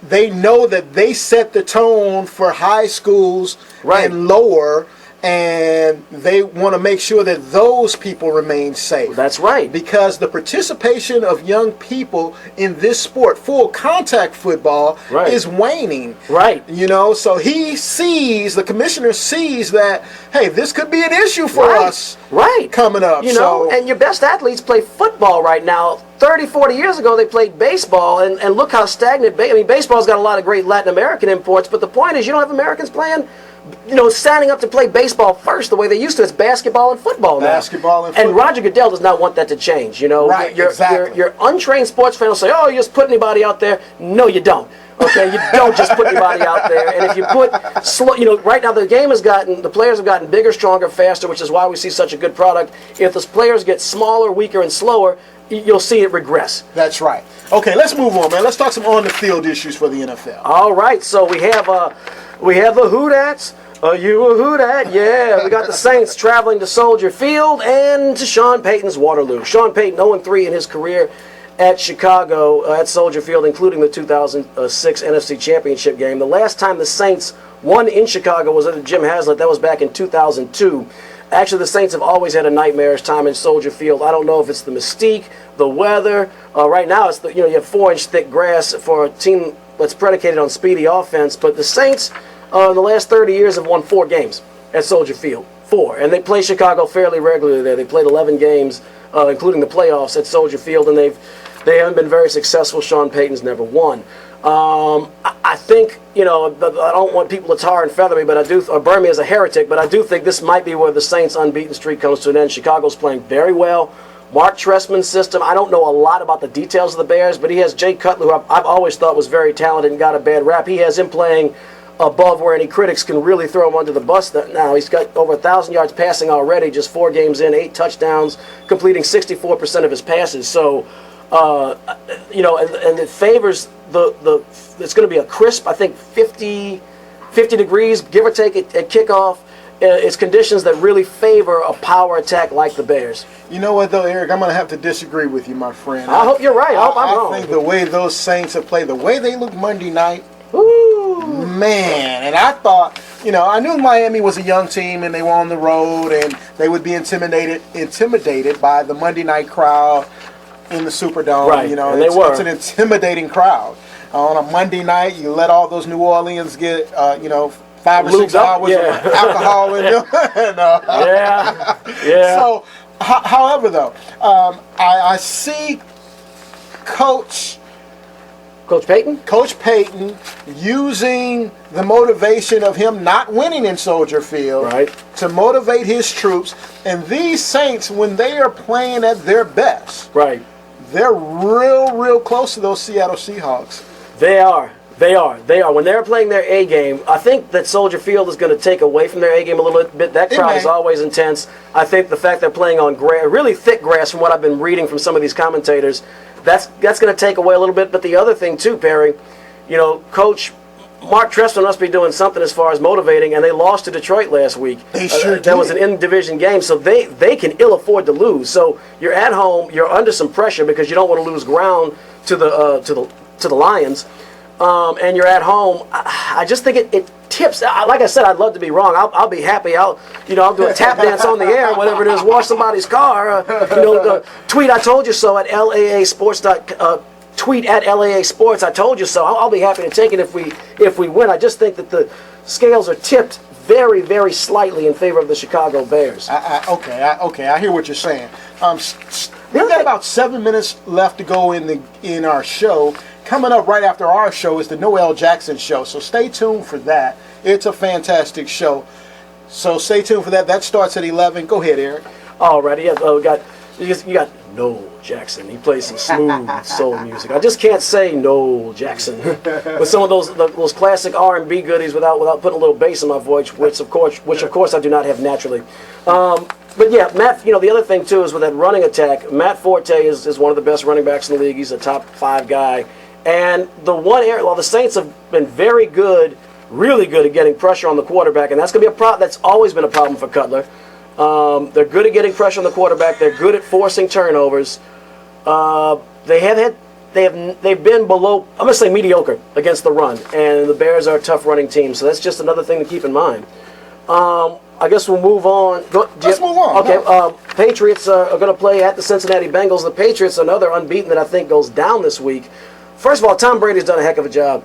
they know that they set the tone for high schools and lower, and they want to make sure that those people remain safe. That's right. Because the participation of young people in this sport, full contact football, is waning. Right. So the commissioner sees that, hey, this could be an issue for us coming up. And your best athletes play football right now. 30, 40 years ago, they played baseball, and look how stagnant. Baseball's got a lot of great Latin American imports, but the point is you don't have Americans playing signing up to play baseball first the way they used to. It's basketball and football now. And Roger Goodell does not want that to change. Your untrained sports fan will say, "Oh, you just put anybody out there." No, you don't. Okay, you don't just put anybody out there. And if you put right now the players have gotten bigger, stronger, faster, which is why we see such a good product. If the players get smaller, weaker, and slower, you'll see it regress. That's right. Okay, let's move on, man. Let's talk some on-the-field issues for the NFL. All right, so we have the Who Dats. Are you a Who Dat? Yeah, we got the Saints traveling to Soldier Field and to Sean Payton's Waterloo. Sean Payton 0-3 in his career at Chicago, at Soldier Field, including the 2006 NFC Championship game. The last time the Saints won in Chicago was under Jim Haslett. That was back in 2002. Actually, the Saints have always had a nightmarish time in Soldier Field. I don't know if it's the mystique, the weather. Right now, it's you have 4-inch thick grass for a team that's predicated on speedy offense. But the Saints, in the last 30 years, have won 4 games at Soldier Field. 4, and they play Chicago fairly regularly there. They played 11 games, including the playoffs at Soldier Field, and they haven't been very successful. Sean Payton's never won. I think, I don't want people to tar and feather me, or burn me as a heretic, but I do think this might be where the Saints' unbeaten streak comes to an end. Chicago's playing very well. Mark Trestman's system, I don't know a lot about the details of the Bears, but he has Jay Cutler, who I've always thought was very talented and got a bad rap. He has him playing above where any critics can really throw him under the bus now. He's got over 1,000 yards passing already, just 4 games in, 8 touchdowns, completing 64% of his passes. So, and it favors it's going to be a crisp, I think, 50 degrees, give or take, at kickoff. It's conditions that really favor a power attack like the Bears. You know what, though, Eric? I'm going to have to disagree with you, my friend. I hope you're right. I hope I'm wrong. I think the way those Saints have played, the way they look Monday night, ooh, man. And I thought, I knew Miami was a young team and they were on the road and they would be intimidated by the Monday night crowd in the Superdome. Right, and they were. It's an intimidating crowd. On a Monday night, you let all those New Orleans get, 5 or 6 hours of alcohol in them. Yeah. So, however, though, I see Coach Payton using the motivation of him not winning in Soldier Field to motivate his troops. And these Saints, when they are playing at their best, they're real close to those Seattle Seahawks. They are. When they're playing their A game, I think that Soldier Field is going to take away from their A game a little bit. That crowd is always intense. I think the fact they're playing on really thick grass, from what I've been reading from some of these commentators, that's going to take away a little bit. But the other thing too, Perry, Coach Mark Trestman must be doing something as far as motivating, and they lost to Detroit last week. They sure did. That was an in-division game, so they can ill afford to lose. So you're at home, you're under some pressure because you don't want to lose ground to the Lions. And you're at home. I just think it tips. Like I said, I'd love to be wrong. I'll be happy. I'll do a tap dance on the air, whatever it is, wash somebody's car. Tweet I told you so at LAA Sports. Tweet at LAA Sports. I told you so. I'll be happy to take it if we win. I just think that the scales are tipped very, very slightly in favor of the Chicago Bears. Okay. I hear what you're saying. We've got about 7 minutes left to go in our show. Coming up right after our show is the Noel Jackson Show, so stay tuned for that. It's a fantastic show, so stay tuned for that. That starts at 11. Go ahead, Eric. Alrighty, you got Noel Jackson. He plays some smooth soul music. I just can't say Noel Jackson with some of those classic R&B goodies without putting a little bass in my voice, which of course I do not have naturally. But yeah, Matt. The other thing too is with that running attack, Matt Forte is one of the best running backs in the league. He's a top 5 guy. And the one area, the Saints have been very good, really good at getting pressure on the quarterback, and that's going to be a problem. That's always been a problem for Cutler. They're good at getting pressure on the quarterback. They're good at forcing turnovers. They've been below, I'm going to say mediocre against the run, and the Bears are a tough running team. So that's just another thing to keep in mind. I guess we'll move on. Let's move on. Okay. Patriots are going to play at the Cincinnati Bengals. The Patriots, another unbeaten that I think goes down this week. First of all, Tom Brady's done a heck of a job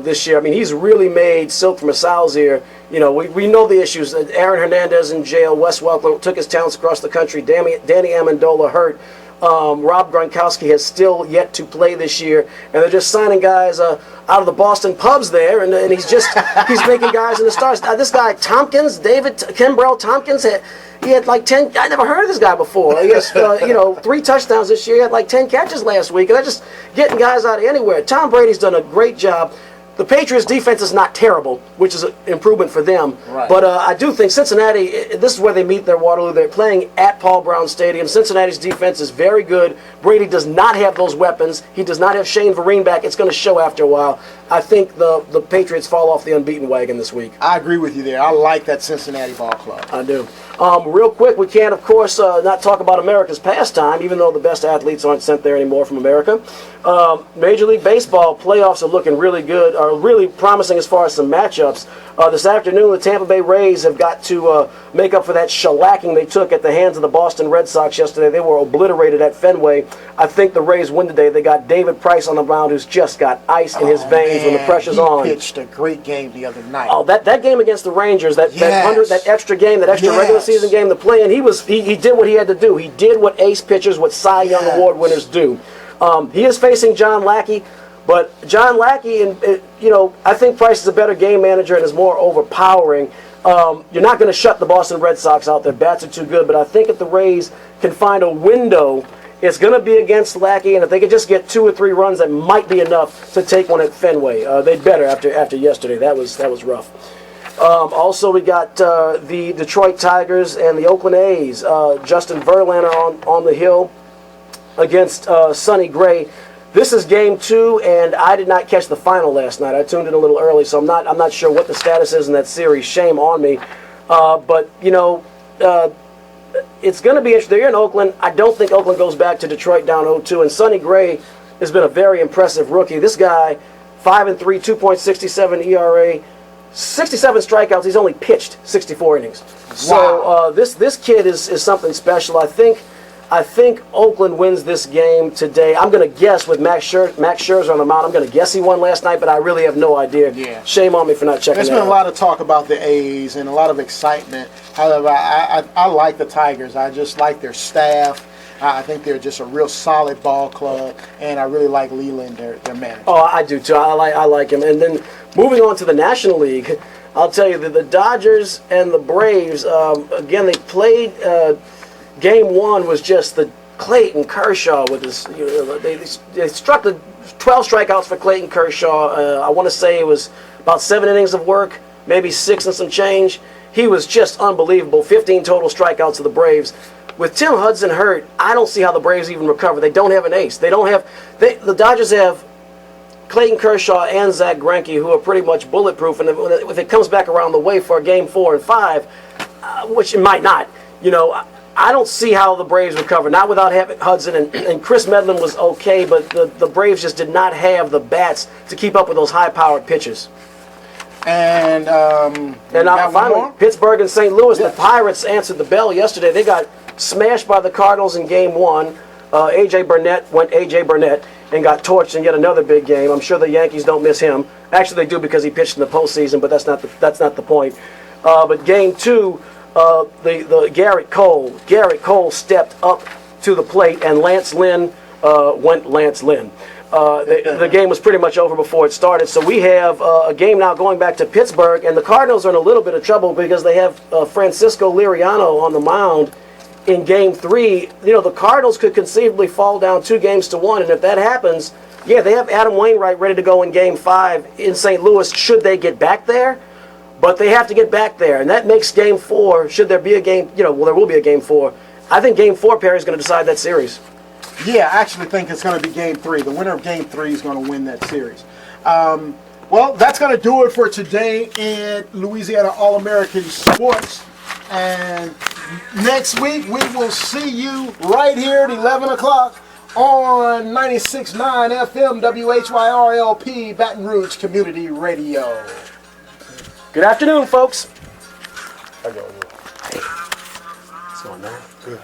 this year. I mean, he's really made silk from a sow's ear. We know the issues. Aaron Hernandez in jail. Wes Welker took his talents across the country. Danny Amendola hurt. Rob Gronkowski has still yet to play this year, and they're just signing guys out of the Boston pubs there, and he's making guys in the stars. This guy Kimbrell Tompkins he had like 10. I never heard of this guy before. He has 3 touchdowns this year. He had like 10 catches last week, and they're just getting guys out of anywhere. Tom Brady's done a great job. The Patriots' defense is not terrible, which is an improvement for them. Right. But I do think Cincinnati, this is where they meet their Waterloo. They're playing at Paul Brown Stadium. Cincinnati's defense is very good. Brady does not have those weapons. He does not have Shane Vereen back. It's going to show after a while. I think the Patriots fall off the unbeaten wagon this week. I agree with you there. I like that Cincinnati ball club. I do. Real quick, we can't, of course, not talk about America's pastime, even though the best athletes aren't sent there anymore from America. Major League Baseball playoffs are looking really good, are really promising as far as some matchups. This afternoon, the Tampa Bay Rays have got to make up for that shellacking they took at the hands of the Boston Red Sox yesterday. They were obliterated at Fenway. I think the Rays win today. They got David Price on the mound, who's just got ice in his veins. games when the pressure's on. He pitched a great game the other night. Oh, that game against the Rangers, that extra game, that extra regular season game to play in, he did what he had to do. He did what ace pitchers, what Cy Young Award winners do. He is facing John Lackey, but John Lackey, I think Price is a better game manager and is more overpowering. You're not going to shut the Boston Red Sox out. Their bats are too good, but I think if the Rays can find a window, it's going to be against Lackey, and if they could just get 2 or 3 runs, that might be enough to take one at Fenway. They'd better after yesterday. That was rough. Also, we got the Detroit Tigers and the Oakland A's. Justin Verlander on the hill against Sonny Gray. This is game 2, and I did not catch the final last night. I tuned in a little early, so I'm not sure what the status is in that series. Shame on me. But it's going to be interesting. They're in Oakland. I don't think Oakland goes back to Detroit down 0-2. And Sonny Gray has been a very impressive rookie. This guy, 5-3, 2.67 ERA, 67 strikeouts. He's only pitched 64 innings. Wow. So this kid is something special. I think Oakland wins this game today. I'm going to guess with Max Scherzer on the mound. I'm going to guess he won last night, but I really have no idea. Yeah. Shame on me for not checking There's that been out. a lot of talk about the A's and a lot of excitement. However, I like the Tigers. I just like their staff. I think they're just a real solid ball club, and I really like Leland, their manager. Oh, I do too. I like him. And then moving on to the National League, I'll tell you that the Dodgers and the Braves, again, they played. Game 1 was just the Clayton Kershaw with his. They struck the 12 strikeouts for Clayton Kershaw. I want to say it was about 7 innings of work, maybe 6 and some change. He was just unbelievable. 15 total strikeouts of the Braves. With Tim Hudson hurt, I don't see how the Braves even recover. They don't have an ace. The Dodgers have Clayton Kershaw and Zach Greinke, who are pretty much bulletproof. And if it comes back around the way for Game 4 and 5, which it might not, I don't see how the Braves recover. Not without having Hudson, and Chris Medlin was okay, but the Braves just did not have the bats to keep up with those high-powered pitches. And finally, Pittsburgh and St. Louis. The Pirates answered the bell yesterday. They got smashed by the Cardinals in Game 1. A.J. Burnett and got torched in yet another big game. I'm sure the Yankees don't miss him. Actually, they do because he pitched in the postseason, but that's not the point. But Game 2, the Garrett Cole stepped up to the plate, and Lance Lynn went Lance Lynn. The game was pretty much over before it started. So we have a game now going back to Pittsburgh, and the Cardinals are in a little bit of trouble because they have Francisco Liriano on the mound in Game 3. The Cardinals could conceivably fall down 2-1, and if that happens, they have Adam Wainwright ready to go in Game 5 in St. Louis should they get back there. But they have to get back there, and that makes Game 4, should there be a game, there will be a Game 4. I think Game 4, Perry, is going to decide that series. Yeah, I actually think it's going to be Game 3. The winner of Game 3 is going to win that series. Well, that's going to do it for today in Louisiana All-American Sports. And next week, we will see you right here at 11 o'clock on 96.9 FM WHYR LP Baton Rouge Community Radio. Good afternoon, folks. I go. What's going on? Good.